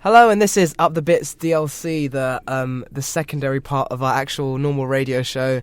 Hello, and this is Up the Bits DLC, the secondary part of our actual normal radio show,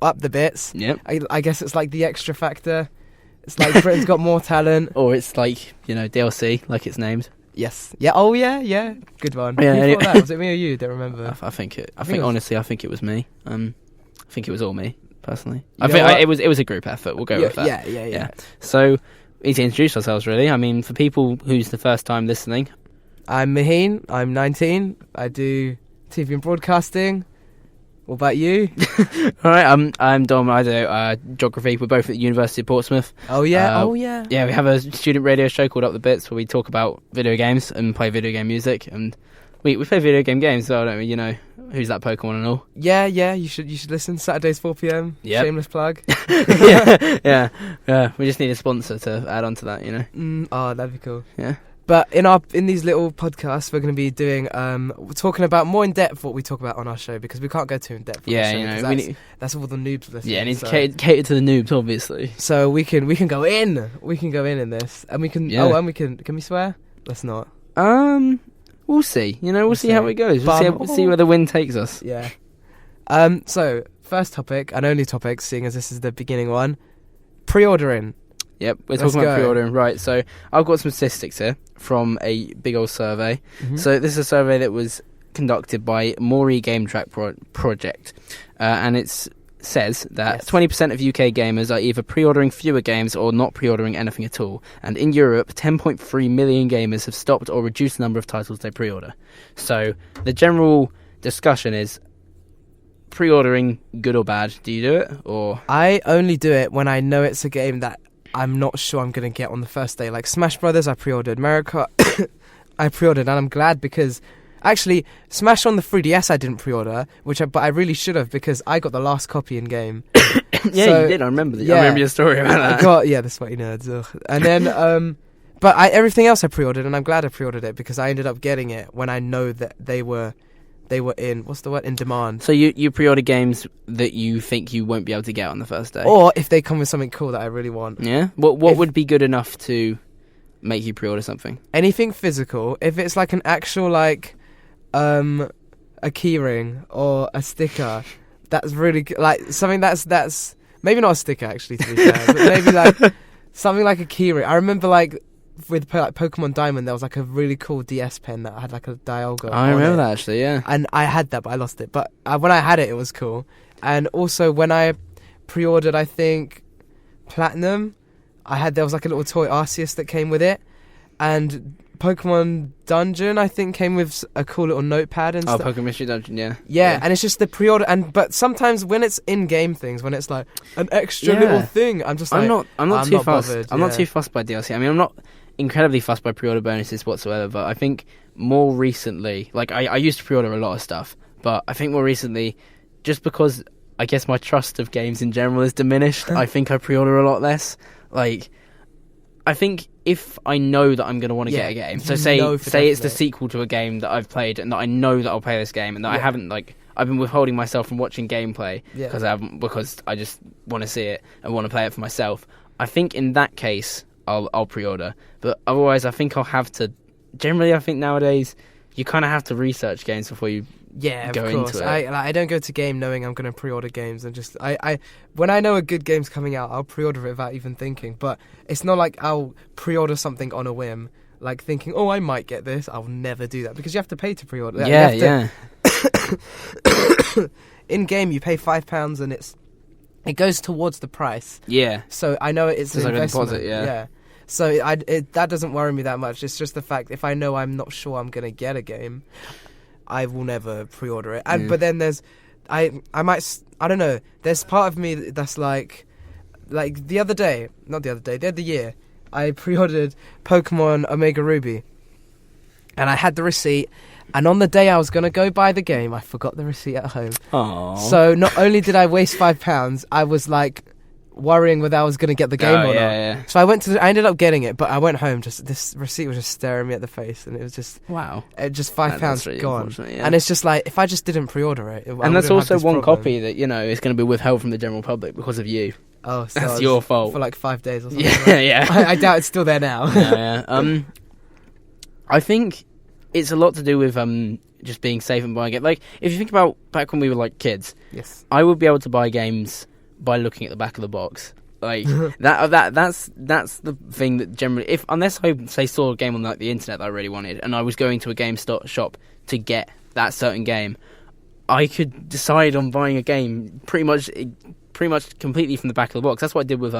Up the Bits. Yep. I guess it's like the extra factor. It's like Britain's Got More Talent. Or it's like, DLC, like it's named. Yes. Yeah. Oh, yeah. Good one. Yeah, Who thought that? Was it me or you? Don't remember. I think honestly, I think it was me. I think it was all me, personally. It was a group effort. We'll go with that. Yeah. So, we need to introduce ourselves, really. I mean, for people who's the first time listening. I'm Mahin. I'm 19. I do TV and broadcasting. What about you? All right, I'm Dom. I do geography. We're both at the University of Portsmouth. Oh yeah. Yeah, we have a student radio show called Up the Bits where we talk about video games and play video game music, and we play video game games. So don't we? You know, who's that Pokemon and all? Yeah. You should listen. Saturdays 4 p.m. Yep. Shameless plug. yeah. We just need a sponsor to add on to that. That'd be cool. Yeah. But in these little podcasts, we're going to be doing we're talking about more in depth what we talk about on our show, because we can't go too in depth. That's all the noobs listening. Yeah, and it's catered to the noobs, obviously. So we can go in. We can go in this, and we can. Yeah. Oh, and we can. Can we swear? Let's not. We'll see. We'll see how it goes. We'll see where the wind takes us. Yeah. So first topic and only topic, seeing as this is the beginning one, pre-ordering. Yep, we're talking about pre-ordering. Right, so I've got some statistics here from a big old survey. Mm-hmm. So this is a survey that was conducted by Maury Game Track Project. And it says that 20% of UK gamers are either pre-ordering fewer games or not pre-ordering anything at all. And in Europe, 10.3 million gamers have stopped or reduced the number of titles they pre-order. So the general discussion is, pre-ordering, good or bad? Do you do it? Or I only do it when I know it's a game that I'm not sure I'm going to get on the first day. Like Smash Brothers, I pre-ordered. Mario Kart, I pre-ordered, and I'm glad because actually Smash on the 3DS I didn't pre-order, but I really should have, because I got the last copy in game. Yeah, you did. I remember that. Yeah, I remember your story about that. That's what you nerds. Ugh. And then, but everything else I pre-ordered, and I'm glad I pre-ordered it because I ended up getting it when I know that they were in, what's the word, in demand. So you pre-order games that you think you won't be able to get on the first day? Or if they come with something cool that I really want. Yeah? What would be good enough to make you pre-order something? Anything physical. If it's like an actual, like, a keyring or a sticker, that's really good. Like, something that's maybe not a sticker, actually, to be fair, but maybe, like, something like a keyring. I remember, like, with Pokemon Diamond, there was like a really cool DS pen that had like a Dialga. I remember that, actually, yeah. And I had that, but I lost it. But when I had it, it was cool. And also when I pre-ordered, I think, Platinum, there was like a little toy Arceus that came with it. And Pokemon Dungeon, I think, came with a cool little notepad and stuff. Oh, Pokemon Mystery Dungeon, yeah. Yeah, and it's just the pre-order. But sometimes when it's in-game things, when it's like an extra little thing, I'm just like, I'm not too fussed. Bothered, I'm not too fussed by DLC. I mean, I'm not incredibly fussed by pre-order bonuses whatsoever, but I think more recently, like I used to pre-order a lot of stuff, but I think more recently, just because I guess my trust of games in general is diminished, I think I pre-order a lot less. Like, I think if I know that I'm going to want to get a game, so say it's the sequel to a game that I've played and that I know that I'll play this game and that I haven't, like, I've been withholding myself from watching gameplay because I just want to see it and want to play it for myself. I think in that case I'll pre-order, but otherwise I think I'll have to. Generally, I think nowadays you kind of have to research games before you go into it. I don't go to game knowing I'm going to pre-order games, and just when I know a good game's coming out, I'll pre-order it without even thinking. But it's not like I'll pre-order something on a whim, like thinking, oh, I might get this. I'll never do that because you have to pay to pre-order. Yeah. In game, you pay £5 and it goes towards the price. Yeah. So I know it's an investment. Like a deposit, yeah. So that doesn't worry me that much. It's just the fact if I know I'm not sure I'm going to get a game, I will never pre-order it. But then there's, I don't know. There's part of me that's like the other year, I pre-ordered Pokemon Omega Ruby, and I had the receipt. And on the day I was going to go buy the game, I forgot the receipt at home. Aww. So not only did I waste £5, I was like worrying whether I was going to get the game or not. Yeah. So I ended up getting it, but I went home, just this receipt was just staring me at the face, and it was just just £5 really gone. And it's just like, if I just didn't pre-order it, and that's also one copy that is going to be withheld from the general public because of you. Oh, so that's your fault for like 5 days or something. Yeah. I doubt it's still there now. Yeah. I think it's a lot to do with just being safe and buying it. Like, if you think about back when we were like kids, Yes. I would be able to buy games by looking at the back of the box. Like that's the thing that generally, unless I say saw a game on like the internet that I really wanted, and I was going to a GameStop shop to get that certain game, I could decide on buying a game pretty much completely from the back of the box. That's what I did with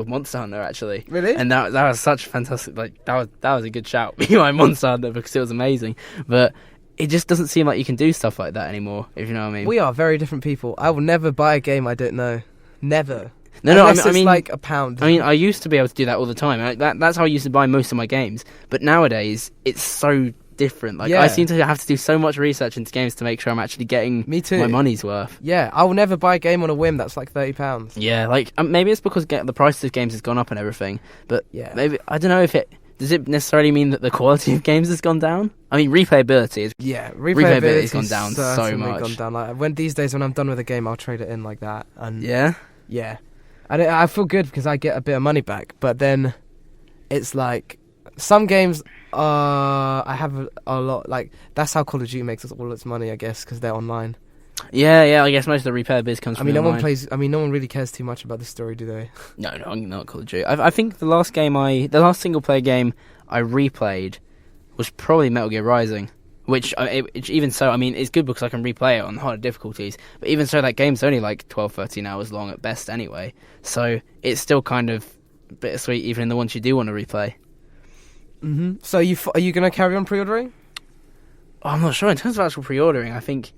Monster Hunter, actually. Really? And that was such fantastic. Like that was a good shout behind Monster Hunter, because it was amazing. But it just doesn't seem like you can do stuff like that anymore, if you know what I mean. We are very different people. I will never buy a game I don't know. Never. No, Unless I mean, it's like £1. I mean, I used to be able to do that all the time. That's how I used to buy most of my games. But nowadays, it's so different. Like, Yeah. I seem to have to do so much research into games to make sure I'm actually getting Me too. my money's worth. Yeah, I will never buy a game on a whim that's like £30. Yeah, like maybe it's because the price of games has gone up and everything. But Yeah. maybe I don't know if does it necessarily mean that the quality of games has gone down? I mean, replayability is. Yeah, Replayability's gone down so certainly much. Gone down. Like, these days when I'm done with a game, I'll trade it in like that. And Yeah. yeah, and I feel good because I get a bit of money back. But then it's like some games, I have a lot. Like, that's how Call of Duty makes all its money, I guess, because they're online. Yeah. I guess most of the repair comes I from. mean, online. no one really cares too much about the story, do they? No, I'm not Call of Duty. I think the last single player game I replayed was probably Metal Gear Rising, which even so, I mean, it's good because I can replay it on harder difficulties. But even so, that game's only like 12, 13 hours long at best anyway. So it's still kind of bittersweet, even in the ones you do want to replay. Mm-hmm. So are you going to carry on pre-ordering? Oh, I'm not sure. In terms of actual pre-ordering, I think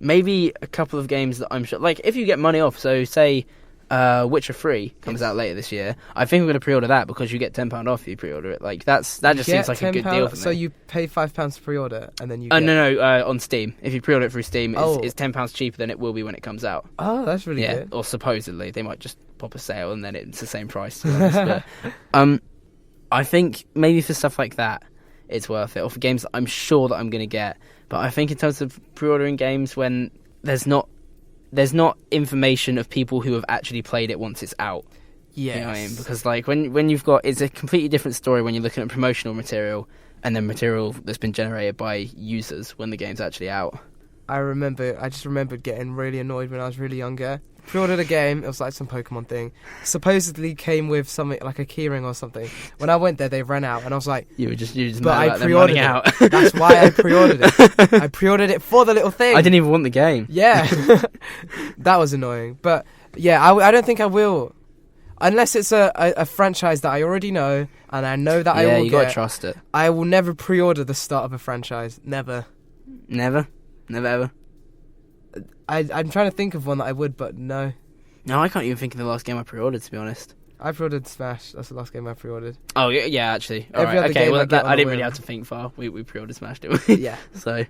maybe a couple of games that I'm sure. Like, if you get money off, so say Witcher 3 comes out later this year, I think I'm going to pre-order that because you get £10 off if you pre-order it. Like, that just seems like a good deal for me. So you pay £5 to pre-order, and then you No, on Steam. If you pre-order it through Steam, it's £10 cheaper than it will be when it comes out. Oh, that's really good. Or supposedly. They might just pop a sale and then it's the same price, to be honest. But, I think maybe for stuff like that, it's worth it. Or for games that I'm sure that I'm going to get. But I think in terms of pre-ordering games when there's not information of people who have actually played it once it's out. Yes. You know what I mean? Because like when you've got, it's a completely different story when you're looking at promotional material and then material that's been generated by users when the game's actually out. I just remembered getting really annoyed when I was really younger. Pre-ordered a game, it was like some Pokemon thing. Supposedly came with something like a keyring or something. When I went there, they ran out, and I was like, You were just but mad I about them pre-ordered running it. out. That's why I pre-ordered it. I pre-ordered it for the little thing. I didn't even want the game. Yeah, that was annoying. But yeah, I don't think I will, unless it's a franchise that I already know and I know that I will Yeah, get. you gotta trust it. I will never pre-order the start of a franchise. Never. Never ever. I'm trying to think of one that I would, but no. No, I can't even think of the last game I pre-ordered, to be honest. I pre-ordered Smash. That's the last game I pre-ordered. Oh yeah, actually. All Every right. other Okay, game well I get on I a didn't really whim. have to think far. We pre-ordered Smash, didn't we? Yeah. So.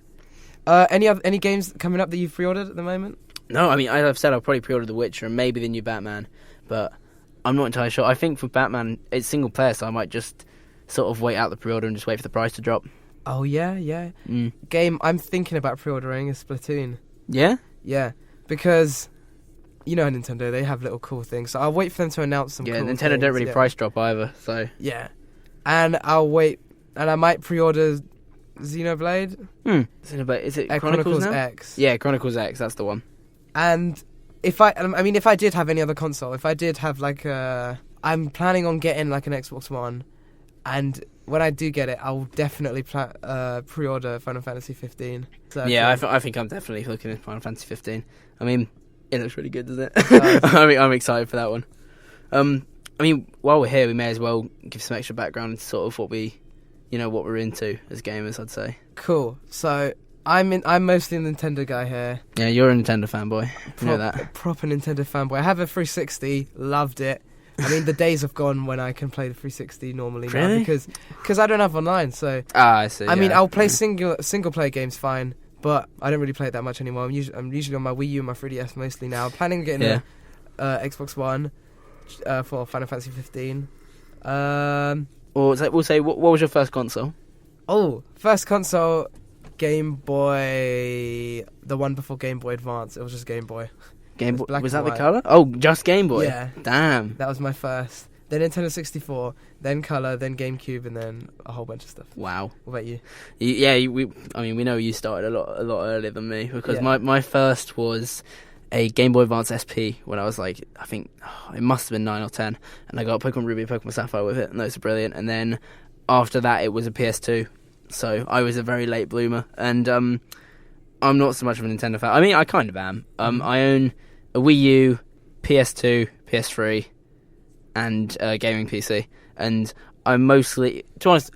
Any games coming up that you've pre-ordered at the moment? No, I mean, as I've said, I'll probably pre-order The Witcher and maybe the new Batman, but I'm not entirely sure. I think for Batman, it's single player, so I might just sort of wait out the pre-order and just wait for the price to drop. Oh yeah. Game I'm thinking about pre-ordering is Splatoon. Yeah? Yeah, because you know Nintendo, they have little cool things. So I'll wait for them to announce some. Yeah, cool Nintendo things, don't really price drop either, so. Yeah, and I'll wait, and I might pre-order Xenoblade. Xenoblade, is it Chronicles now? X. Yeah, Chronicles X, that's the one. And if I did have any other console, if I did have like I'm planning on getting like an Xbox One, and when I do get it, I'll definitely pre-order Final Fantasy 15. So Yeah, I think I'm definitely looking at Final Fantasy 15. I mean, it looks really good, doesn't it? It does. I'm excited for that one. I mean, while we're here, we may as well give some extra background into sort of what we're into as gamers, I'd say. Cool. So I'm mostly a Nintendo guy here. Yeah, you're a Nintendo fanboy. You know that. Proper Nintendo fanboy. I have a 360, loved it. I mean, the days have gone when I can play the 360 normally now Really? because I don't have online. So I see. I mean, I'll play single player games fine, but I don't really play it that much anymore. I'm usually on my Wii U and my 3DS mostly now. I'm planning on getting a Xbox One for Final Fantasy 15. Or we'll say, what was your first console? Oh, first console, Game Boy, the one before Game Boy Advance. It was just Game Boy. Game Boy. black Was and that the white. colour? Oh, just Game Boy. Yeah. Damn. That was my first. then Nintendo 64, then Color, then GameCube, and then a whole bunch of stuff. Wow. What about you? We know you started a lot earlier than me, because Yeah. my first was a Game Boy Advance SP when I was like, I think it must have been 9 or 10, and I got Pokemon Ruby, Pokemon Sapphire with it, and those are brilliant. And then after that, it was a PS2, so I was a very late bloomer, and I'm not so much of a Nintendo fan. I mean, I kind of am. I own a Wii U, PS2, PS3, and a gaming PC, and I'm mostly, to be honest,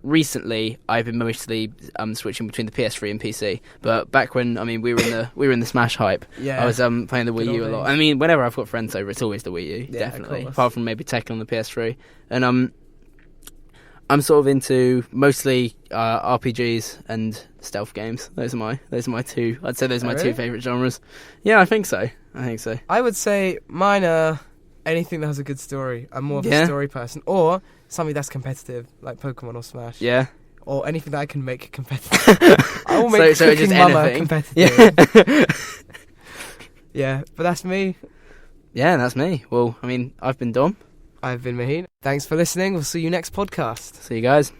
recently I've been mostly switching between the PS3 and PC. But back when we were in the Smash hype, Yeah. I was playing the Wii U a lot. I mean, whenever I've got friends over, it's always the Wii U, Yeah, definitely. of course. Apart from maybe Tekken on the PS3, and I'm sort of into mostly RPGs and stealth games. Those are my two. I'd say those are my Really? two favorite genres. Yeah, I think so. I would say mine are anything that has a good story. I'm more of a story person, or something that's competitive, like Pokemon or Smash. Yeah. Or anything that I can make competitive. I will make So Cooking just Mama anything. competitive. Yeah. Yeah, but that's me. Yeah, that's me. Well, I've been Dom. I've been Mahin. Thanks for listening. We'll see you next podcast. See you guys.